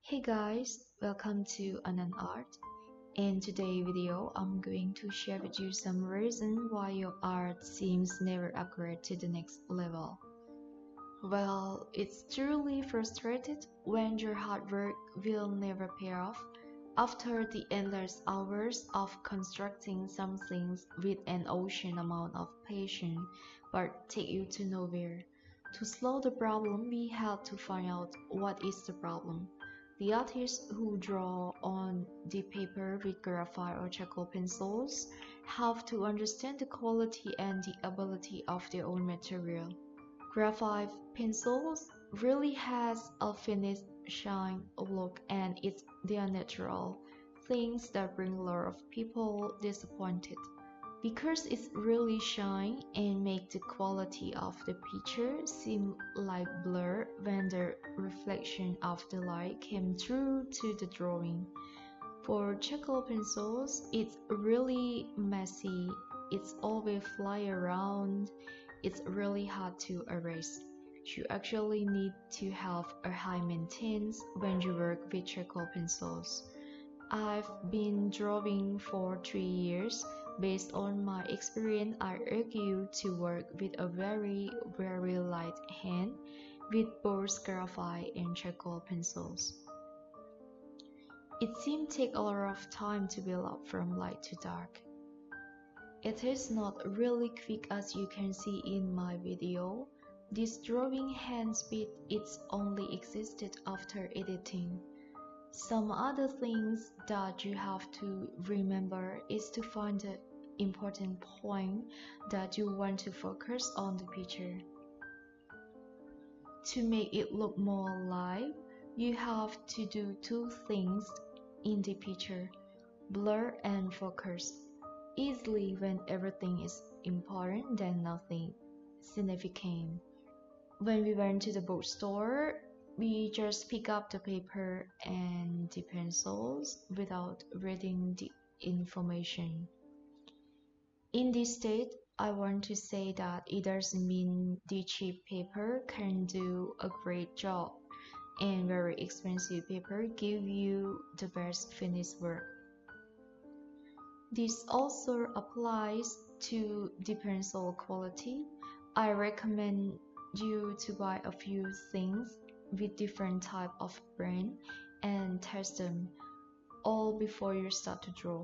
Hey guys, welcome to Anan Art. In today's video, I'm going to share with you some reason why your art seems never accurate to the next level. Well, it's truly frustrated when your hard work will never pay off after the endless hours of constructing something with an ocean amount of patience but take you to nowhere. To solve the problem, we had to find out what is the problem. The artists who draw on the paper with graphite or charcoal pencils have to understand the quality and the ability of their own material. Graphite pencils really has a finished shine look and they are natural, things that bring a lot of people disappointed. Because it's really shine and make the quality of the picture seem like blur when the reflection of the light came through to the drawing. For charcoal pencils, it's really messy, it's always fly around, it's really hard to erase. You actually need to have a high maintenance when you work with charcoal pencils. I've been drawing for 3 years. Based on my experience, I urge you to work with a very light hand with both graphite and charcoal pencils. It seems take a lot of time to build up from light to dark. It is not really quick as you can see in my video. This drawing hand speed it's only existed after editing. Some other things that you have to remember is to find the important point that you want to focus on the picture. To make it look more alive, you have to do two things in the picture: blur and focus. Easily when everything is important then nothing significant. When we went to the bookstore, we just pick up the paper and the pencils without reading the information. In this state, I want to say that it doesn't mean the cheap paper can do a great job and very expensive paper give you the best finished work. This also applies to the pencil quality. I recommend you to buy a few things with different type of brand and test them all before you start to draw.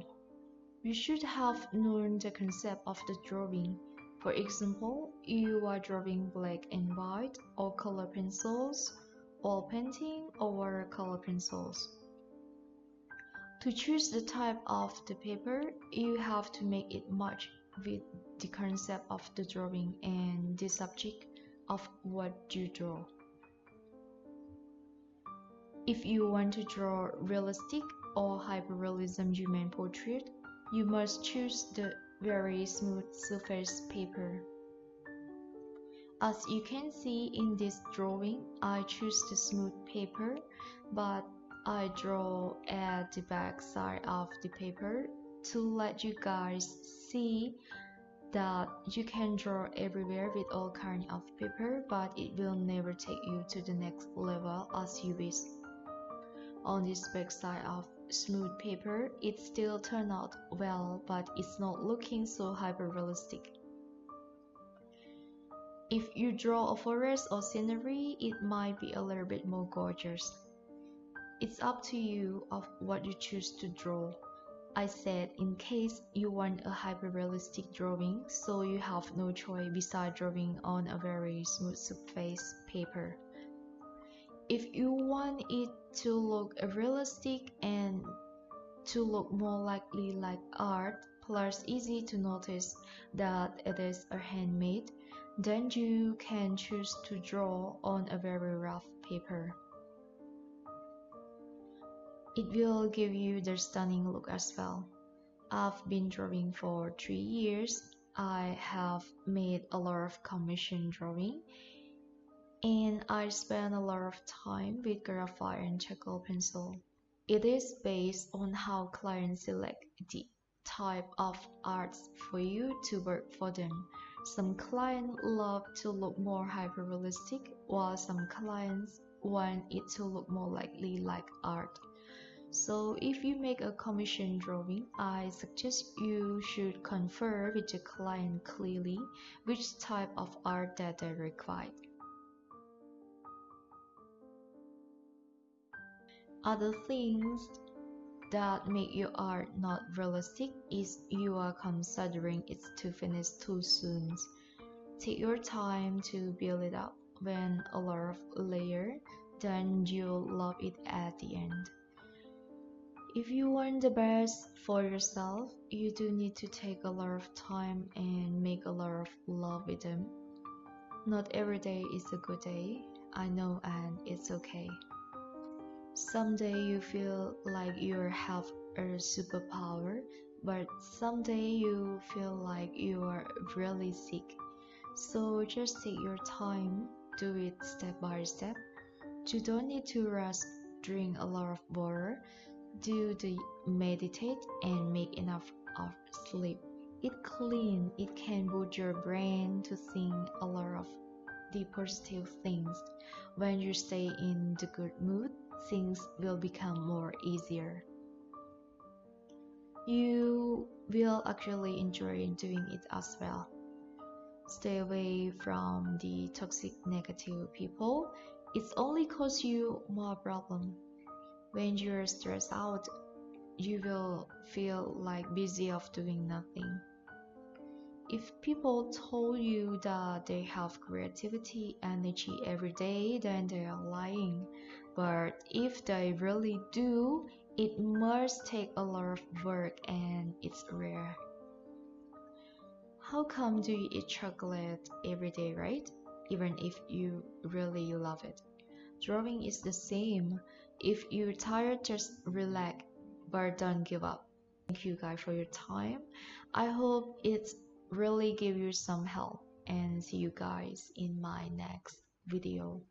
You should have known the concept of the drawing. For example, you are drawing black and white or color pencils, oil painting or watercolor pencils. To choose the type of the paper, you have to make it match with the concept of the drawing and the subject of what you draw. If you want to draw realistic or hyperrealism human portrait, you must choose the very smooth surface paper. As you can see in this drawing, I choose the smooth paper, but I draw at the back side of the paper to let you guys see that you can draw everywhere with all kinds of paper, but it will never take you to the next level as you wish. On this back side of smooth paper, it still turned out well, but it's not looking so hyper-realistic. If you draw a forest or scenery, it might be a little bit more gorgeous. It's up to you of what you choose to draw. I said in case you want a hyper-realistic drawing, so you have no choice besides drawing on a very smooth surface paper. If you want it to look realistic and to look more likely like art, plus easy to notice that it is a handmade, then you can choose to draw on a very rough paper. It will give you the stunning look as well. I've been drawing for 3 years. I have made a lot of commission drawing, and I spend a lot of time with graphite and charcoal pencil. It is based on how clients select the type of arts for you to work for them. Some clients love to look more hyper-realistic, while some clients want it to look more likely like art. So if you make a commission drawing, I suggest you should confer with the client clearly which type of art that they require. Other things that make your art not realistic is you are considering it to finish too soon. Take your time to build it up. When a lot of layer, then you'll love it at the end. If you want the best for yourself, you do need to take a lot of time and make a lot of love with them. Not every day is a good day, I know, and it's okay. Someday you feel like you have a superpower, but someday you feel like you are really sick. So just take your time, do it step by step. You don't need to rush, drink a lot of water, do the meditate, and make enough of sleep. It clean, it can boost your brain to think a lot of the positive things. When you stay in the good mood, things will become more easier. You will actually enjoy doing it as well. Stay away from the toxic negative people. It's only cause you more problem. When you're stressed out, you will feel like busy of doing nothing. If people told you that they have creativity energy every day, then they are lying. But if they really do, it must take a lot of work and it's rare. How come do you eat chocolate every day, right? Even if you really love it. Drawing is the same. If you're tired, just relax, but don't give up. Thank you guys for your time. I hope it's really give you some help, and see you guys in my next video.